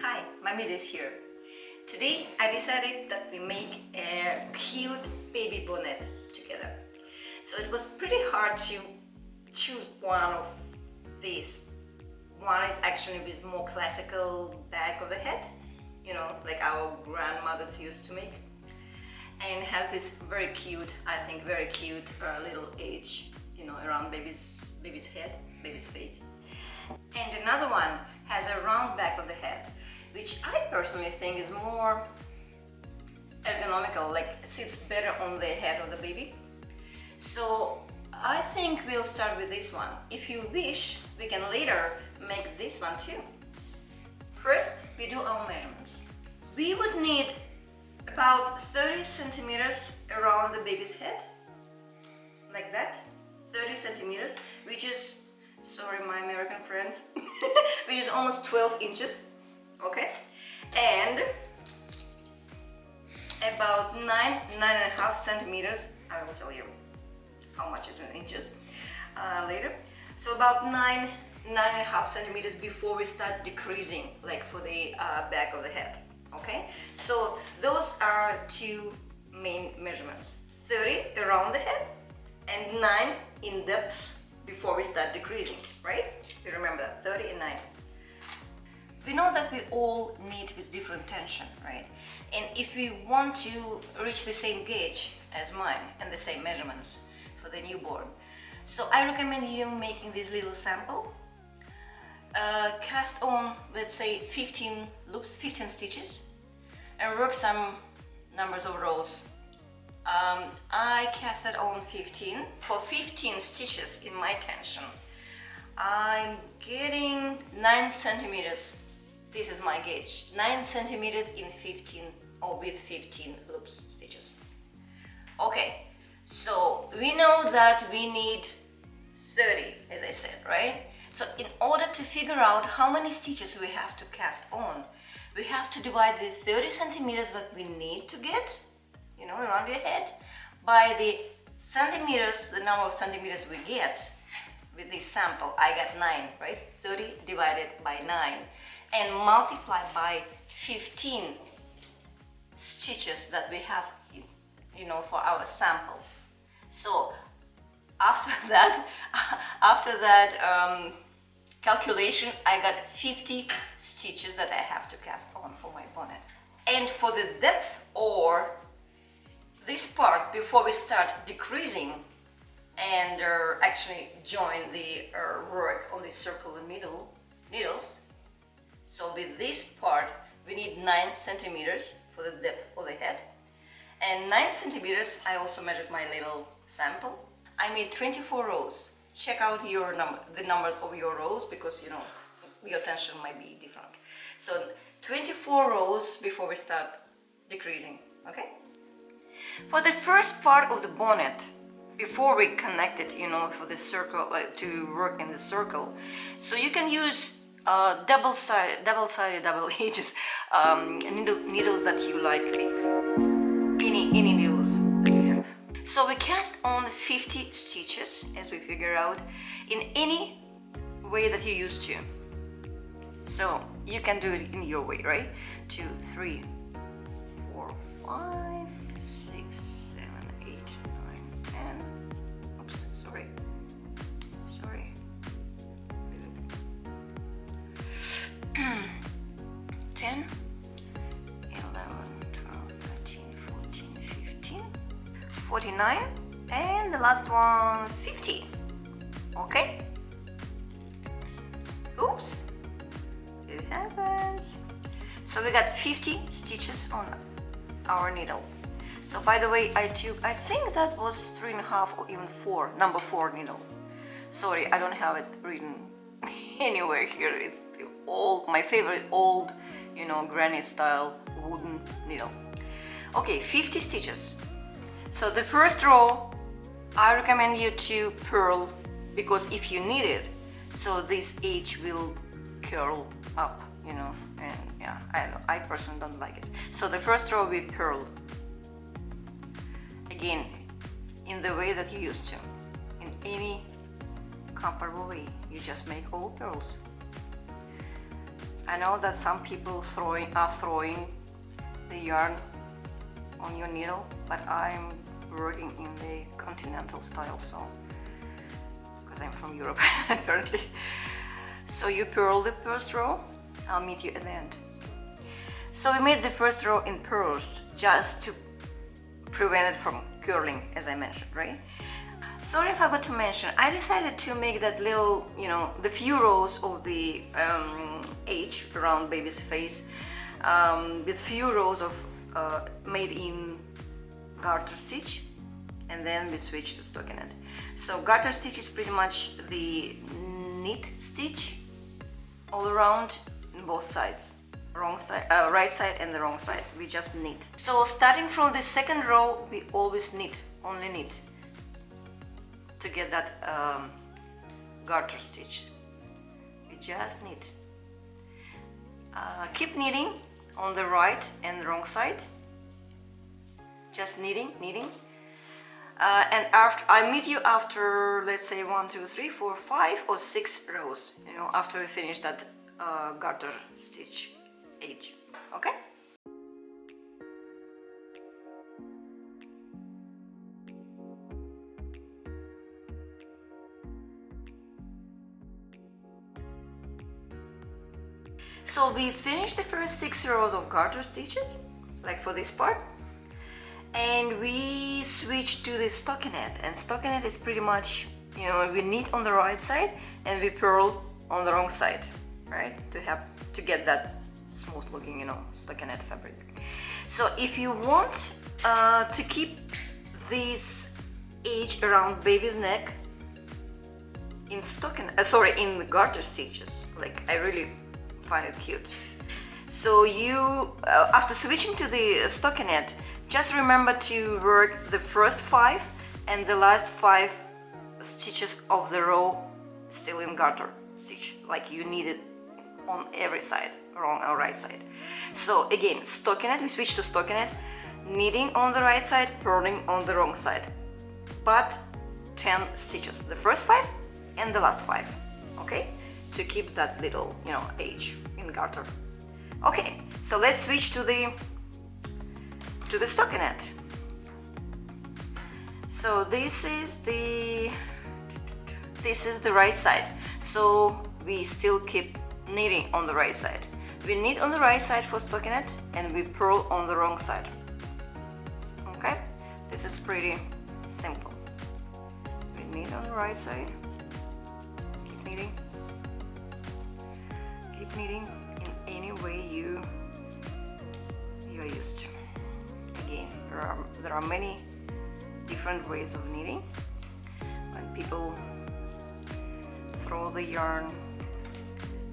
Hi, Mamida is here. Today I decided that we make a cute baby bonnet together. So it was pretty hard to choose one of these. One is actually with more classical back of the head, like our grandmothers used to make. And has this very cute, I think very cute little edge, around baby's head, baby's face. And another one has a round back of the head, which I personally think is more ergonomical, like sits better on the head of the baby. So I think we'll start with this one. If you wish, we can later make this one too. First, we do our measurements. We would need about 30 centimeters around the baby's head, like that, 30 centimeters, which is, sorry my American friends, which is almost 12 inches, okay? And about 9.5 centimeters, I will tell you how much is in inches later. So about 9.5 centimeters before we start decreasing, like for the back of the head, okay? So those are two main measurements, 30 around the head and 9 in depth before we start decreasing, right? You remember that, 30 and 9. We know that we all knit with different tension, right? And if we want to reach the same gauge as mine and the same measurements for the newborn, so I recommend you making this little sample. Cast on, let's say, 15 loops, 15 stitches, and work some numbers of rows. I casted on 15. For 15 stitches in my tension, I'm getting 9 centimeters. This is my gauge, 9 centimeters in 15 or with 15 loops stitches. Okay, so we know that we need 30, as I said, right? So in order to figure out how many stitches we have to cast on, we have to divide the 30 centimeters that we need to get, around your head, by the centimeters, the number of centimeters we get with this sample. I got 9, right? 30 divided by 9 and multiplied by 15 stitches that we have, for our sample. So after that calculation, I got 50 stitches that I have to cast on for my bonnet. And for the depth, or this part before we start decreasing and actually join the work on the circle and needles. So with this part, we need 9 centimeters for the depth of the head. And 9 centimeters, I also measured my little sample. I made 24 rows. Check out the numbers of your rows, because your tension might be different. So 24 rows before we start decreasing, okay? For the first part of the bonnet, before we connect it, for the circle, to work in the circle, so you can use double-sided, double edges needles that you like, any needles that you have. So we cast on 50 stitches, as we figure out, in any way that you used to. So you can do it in your way, right? 2, 3, 4, 5, 6, 7, 8, 9, 10. Oops, sorry. 10, 11, 12, 13, 14, 15, 49, and the last one, 50. Okay? Oops, it happens. So we got 50 stitches on our needle. So by the way, I think that was 3.5 or even 4, number 4 needle. Sorry, I don't have it written anywhere here. It's my favorite old, granny style wooden needle. Okay, 50 stitches. So the first row, I recommend you to purl, because if you need it, so this edge will curl up, and yeah, I don't know, I personally don't like it. So the first row we purled. Again, in the way that you used to, in any comparable way, you just make all purls. I know that some people are throwing the yarn on your needle, but I'm working in the continental style, so because I'm from Europe apparently. So you purl the first row. I'll meet you at the end. So we made the first row in purls just to prevent it from curling, as I mentioned, right? Sorry if I forgot to mention, I decided to make that little, the few rows of the H around baby's face with few rows of made in garter stitch, and then we switch to stockinette. So garter stitch is pretty much the knit stitch all around in both sides, right side and the wrong side. We just knit. So starting from the second row, we always knit, only knit, to get that garter stitch. We just knit. Keep knitting on the right and wrong side. Just knitting. And after I meet you after, let's say 1, 2, 3, 4, 5 or 6 rows, after we finish that garter stitch H. Okay? So we finished the first 6 rows of garter stitches, like for this part, and we switched to the stockinette. And stockinette is pretty much, we knit on the right side and we purl on the wrong side, right? To get that smooth looking, stockinette fabric. So if you want to keep this edge around baby's neck in in the garter stitches, like I really find it cute. So you, after switching to the stockinette, just remember to work the first 5 and the last 5 stitches of the row still in garter stitch, like you need it on every side, wrong or right side. So again, stockinette, we switch to stockinette, knitting on the right side, purling on the wrong side, but 10 stitches, the first 5 and the last 5, okay, to keep that little, H in garter. Okay, so let's switch to the stockinette. So this is the right side, so we still keep knitting on the right side. We knit on the right side for stockinette and we purl on the wrong side. Okay, this is pretty simple. We knit on the right side, keep knitting in any way you are used to. Again, there are many different ways of knitting. When people throw the yarn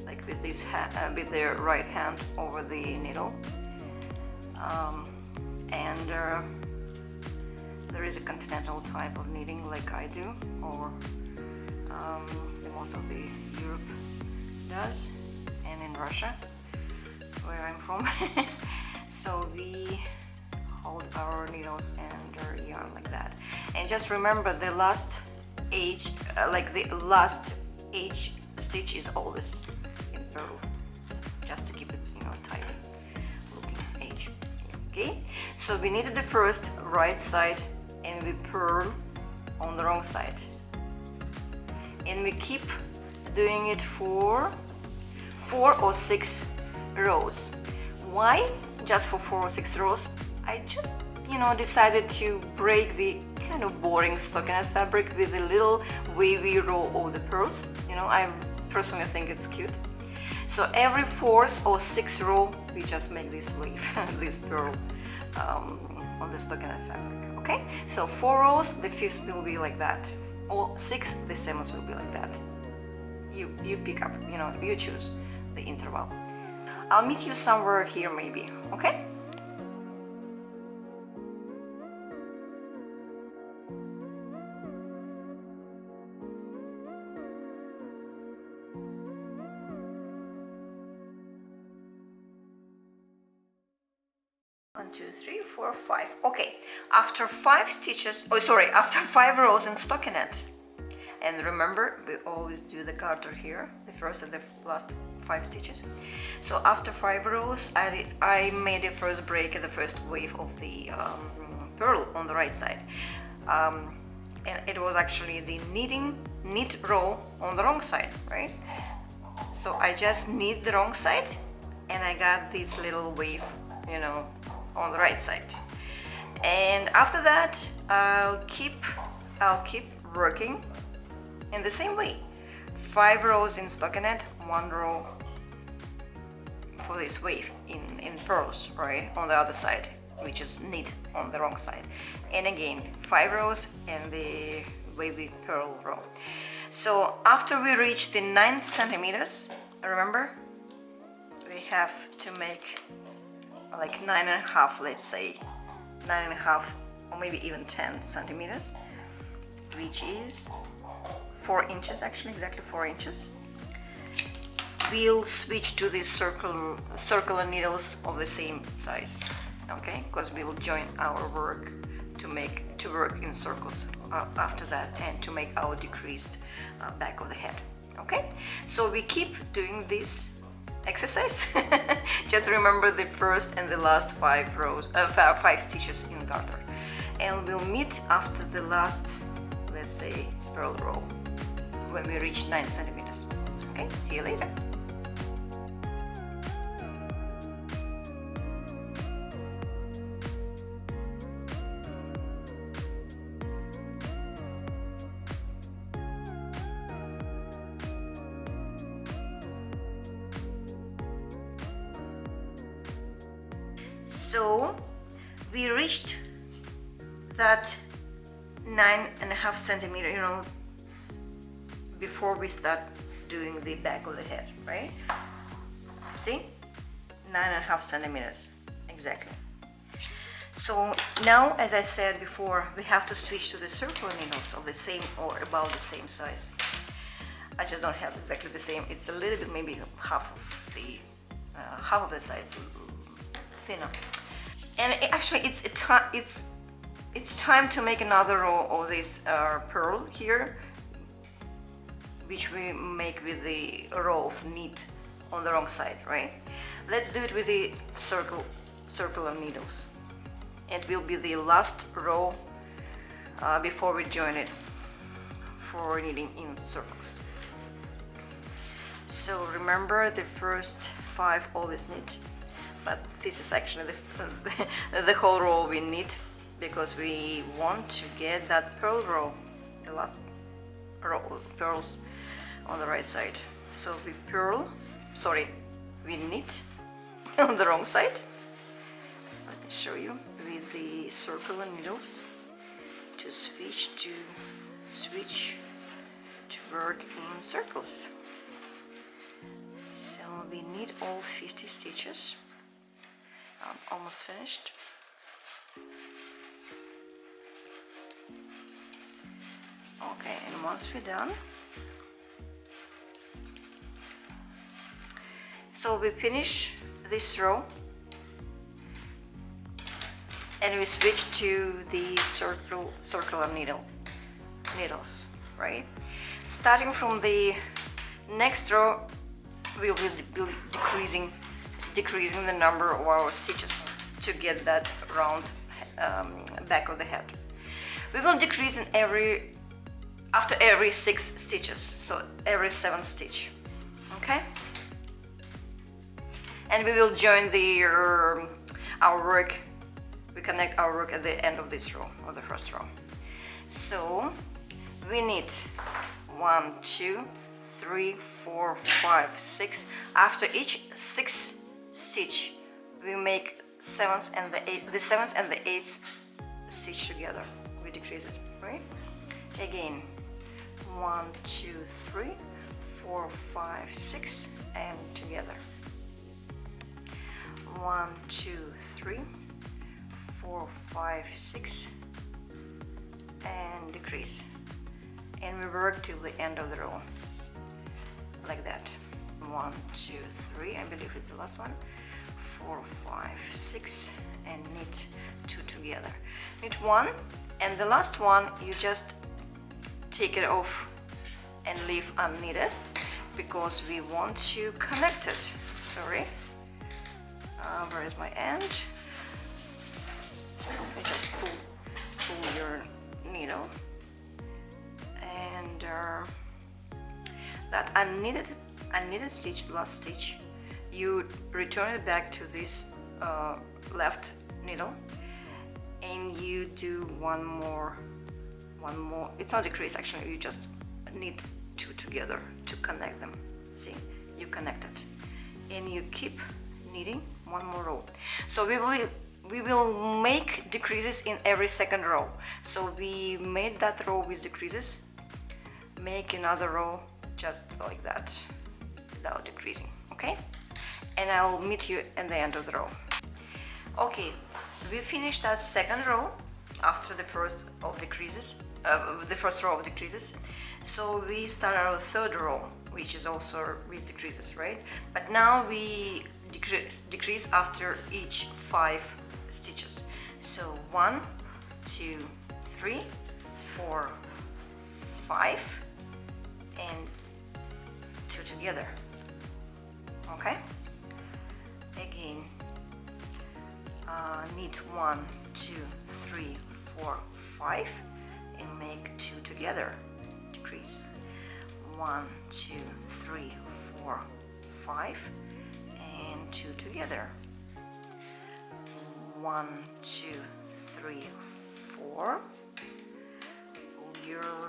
like with this with their right hand over the needle, and there is a continental type of knitting like I do, or most of the Europe does, and in Russia, where I'm from. So we hold our needles and our yarn like that, and just remember the last edge, edge stitch is always in purl, just to keep it, tight looking edge. Okay, so we knitted the first right side and we purl on the wrong side, and we keep doing it for 4 or 6 rows. Why just for 4 or 6 rows? I just decided to break the kind of boring stockinette fabric with a little wavy row of the pearls. I personally think it's cute. So every 4th or 6th row we just make this wave, this pearl on the stockinette fabric. Okay, so 4 rows, the 5th will be like that, or 6th, the 7th will be like that. You pick up, you choose the interval. I'll meet you somewhere here maybe, okay? One, two, three, four, 5. Okay, after 5 stitches, after 5 rows in stockinette, and remember we always do the garter here, the first and the last 5 stitches. So after 5 rows, I made the first break, the first wave of the purl on the right side, and it was actually the knit row on the wrong side, right? So I just knit the wrong side and I got this little wave, you know, on the right side. And after that, I'll keep working in the same way. 5 rows in stockinette, 1 row for this wave in purls, right, on the other side, which is knit on the wrong side. And again, 5 rows and the wavy purl row. So after we reach the 9 centimeters, remember, we have to make like 9.5, let's say 9.5, or maybe even 10 centimeters, which is 4 inches, actually exactly 4 inches. We'll switch to the circular needles of the same size, okay? Because we will join our work to work in circles after that, and to make our decreased back of the head, okay? So we keep doing this exercise. Just remember the first and the last 5 rows, 5 stitches in garter, and we'll meet after the last, let's say, purl row when we reach 9 centimeters. Okay, see you later. So we reached that 9.5 centimeter, you know, before we start doing the back of the head, right? See, 9.5 centimeters exactly. So now, as I said before, we have to switch to the circular needles of the same or about the same size. I just don't have exactly the same. It's a little bit, maybe half of the size thinner. And actually, it's time to make another row of this purl here, which we make with the row of knit on the wrong side, right? Let's do it with the circular needles. It will be the last row before we join it for knitting in circles. So remember, the first 5 always knit, but this is actually the whole row we knit, because we want to get that purl row, the last row of purls on the right side. So we knit on the wrong side. Let me show you with the circular needles to switch to work in circles. So we knit all 50 stitches. I'm almost finished. Okay, and once we're done, so we finish this row and we switch to the circular needles, right? Starting from the next row, we'll be decreasing the number of our stitches to get that round back of the head. We will decrease after every 6 stitches, so every 7th stitch, okay? And we will join our work. We connect our work at the end of this row, or the first row. So we knit 1, 2, 3, 4, 5, 6. After each 6th stitch, we make the 7th and the 8th stitch together. We decrease it, right? Again, 1, 2, 3, 4, 5, 6, and together. 1, 2, 3, 4, 5, 6, and decrease. And we work till the end of the row, like that. 1, 2, 3, I believe it's the last one. 4, 5, 6, and knit 2 together. Knit 1, and the last one you just take it off and leave unknitted, because we want to connect it. Sorry, where is my end? You just pull your needle, and that unneeded stitch, last stitch, you return it back to this left needle, and you do one more. It's not decrease, actually. You just knit two together to connect them. See, you connect it, and you keep knitting one more row. So we will make decreases in every second row. So we made that row with decreases. Make another row just like that without decreasing, okay? And I'll meet you at the end of the row. Okay, we finished that second row after the first of decreases, the first row of decreases. So we start our third row, which is also with decreases, right? But now we decrease after each 5 stitches. So 1, 2, 3, 4, 5, and 2 together. Okay? Again, knit 1, 2, 3, 4, 5, and make 2 together. Decrease 1, 2, 3, 4, 5, and 2 together. 1, 2, 3, 4. Pull your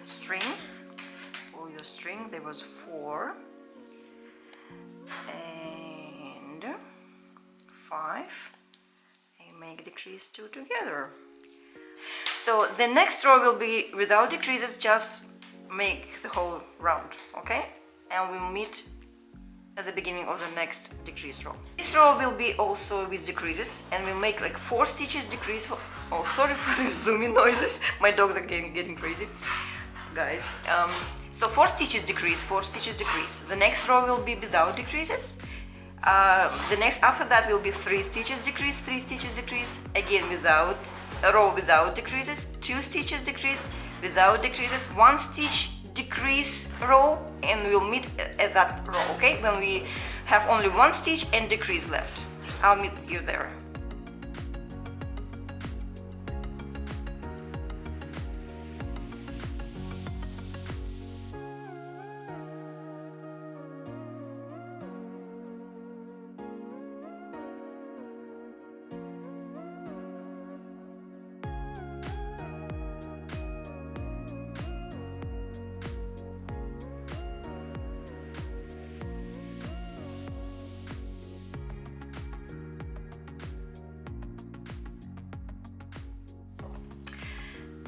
string. Pull your string. There was 4 and 5, and make decrease 2 together. So the next row will be without decreases, just make the whole round, okay? And we'll meet at the beginning of the next decrease row. This row will be also with decreases, and we'll make like 4 stitches decrease. Oh, sorry for these zooming noises. My dogs are getting crazy, guys. So 4 stitches decrease, 4 stitches decrease. The next row will be without decreases. The next after that will be 3 stitches decrease, 3 stitches decrease. Again without a row without decreases, 2 stitches decrease without decreases, 1 stitch decrease row, and we'll meet at that row, okay? When we have only 1 stitch and decrease left. I'll meet you there.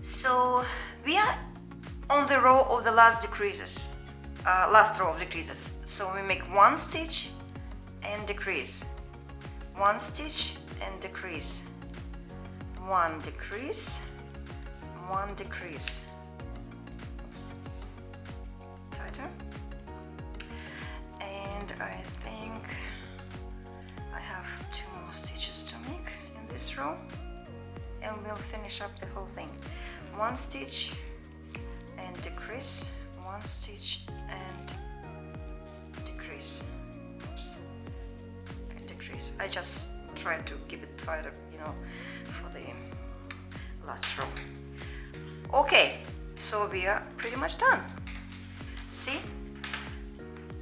So we are on the row of the last decreases, last row of decreases. So we make 1 stitch and decrease, 1 stitch and decrease, 1 decrease, 1 decrease. Oops. Tighter. And I think I have 2 more stitches to make in this row, and we'll finish up the whole thing. 1 stitch and decrease, 1 stitch and decrease. Oops. And decrease. I just tried to keep it tighter, you know, for the last row. Okay, so we are pretty much done. See?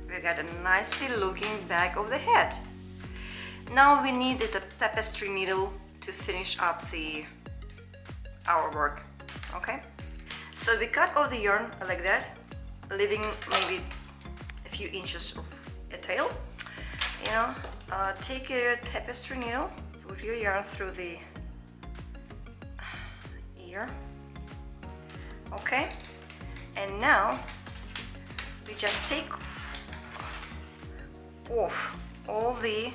We got a nicely looking back of the head. Now we need the tapestry needle to finish up our work. Okay, so we cut off the yarn like that, leaving maybe a few inches of a tail. You know, take your tapestry needle, put your yarn through the ear. Okay, and now we just take off all the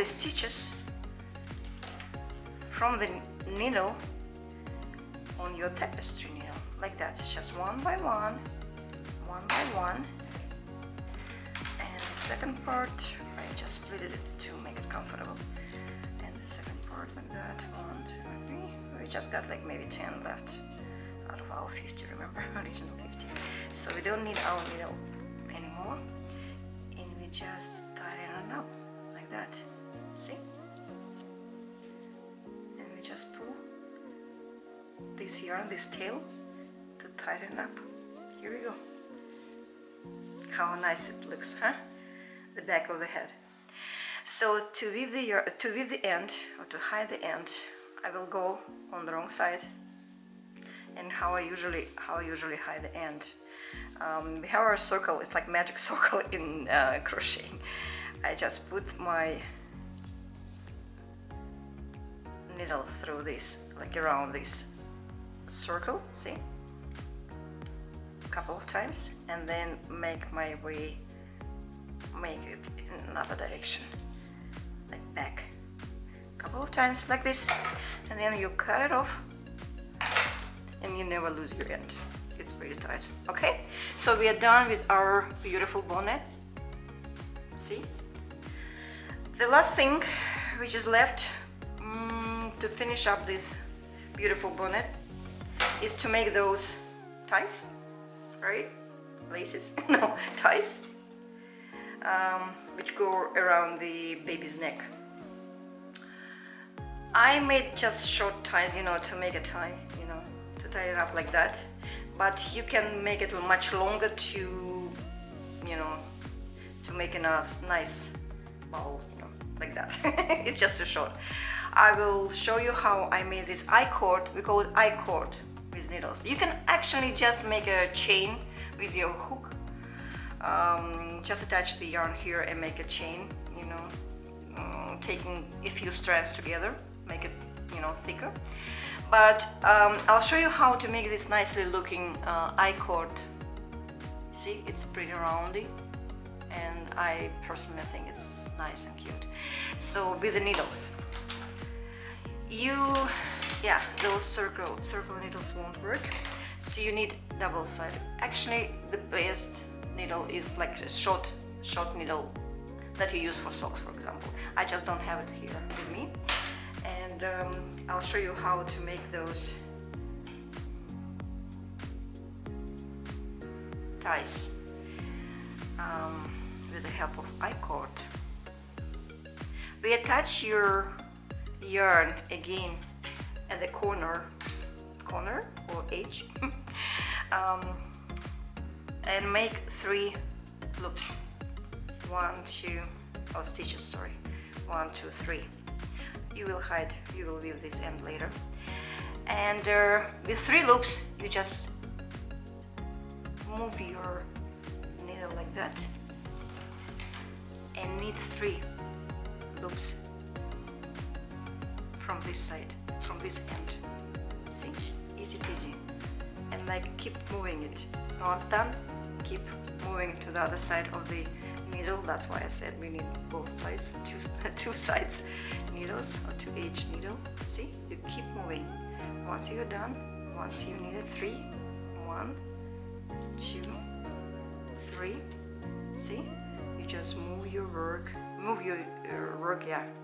stitches from the needle on your tapestry needle, like that, just one by one, and the second part I just split it to make it comfortable, and the second part like that, 1, 2, 3. We just got like maybe 10 left out of our 50, remember, original 50. So we don't need our needle anymore, and we just tighten it up like that, see? And we just pull this yarn, this tail, to tighten up. Here we go. How nice it looks, huh? The back of the head. So to weave the end, or to hide the end, I will go on the wrong side. And how I usually hide the end. We have our circle. It's like magic circle in crocheting. I just put my needle through this, like around this circle. See? A couple of times, and then make my way. Make it in another direction, like back. A couple of times, like this, and then you cut it off. And you never lose your end. It's pretty tight. Okay, so we are done with our beautiful bonnet. See, the last thing which is left to finish up this beautiful bonnet is to make those ties, right? Laces, no, ties, which go around the baby's neck. I made just short ties, you know, to make a tie, you know, to tie it up like that, but you can make it much longer to, you know, to make a nice bowl, you know, like that. It's just too short. I will show you how I made this I-cord. We call it I-cord with needles. You can actually just make a chain with your hook. Just attach the yarn here and make a chain, you know, taking a few strands together, make it, you know, thicker. But I'll show you how to make this nicely looking I-cord. See, it's pretty roundy, and I personally think it's nice and cute. So with the needles, those circle needles won't work, so you need double-sided. Actually, the best needle is like a short needle that you use for socks, for example. I just don't have it here with me. And I'll show you how to make those ties with the help of I-cord. We attach your yarn again at the corner or edge, and make 3 loops. 1, 2, 3. You will weave this end later. And with 3 loops, you just move your needle like that and knit 3 loops from this side, from this end. See? Easy peasy. And like keep moving it. Once done, keep moving to the other side of the needle. That's why I said we need both sides, two sides needles, or 2H needle. See, you keep moving. Once you're done, once you knitted 3, 1, 2, 3. See, you just move your work,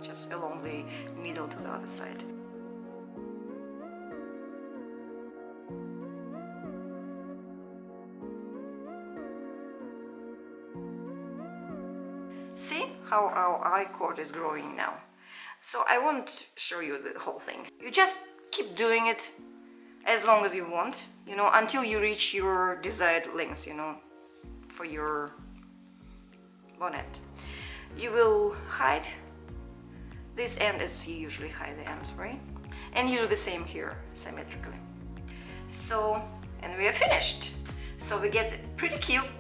just along the needle to the other side. See how our I-cord is growing now. So I won't show you the whole thing. You just keep doing it as long as you want, you know, until you reach your desired length, you know, for your bonnet. You will hide this end as you usually hide the ends, right? And you do the same here, symmetrically. So, and we are finished. So we get pretty cute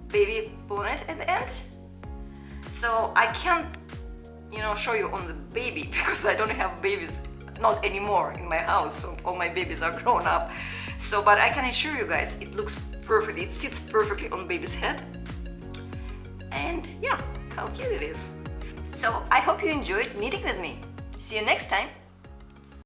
baby bonnet at the end. So I can't, you know, show you on the baby because I don't have babies, not anymore in my house. So all my babies are grown up. So, but I can assure you guys, it looks perfect. It sits perfectly on baby's head. And yeah, how cute it is. So I hope you enjoyed knitting with me. See you next time.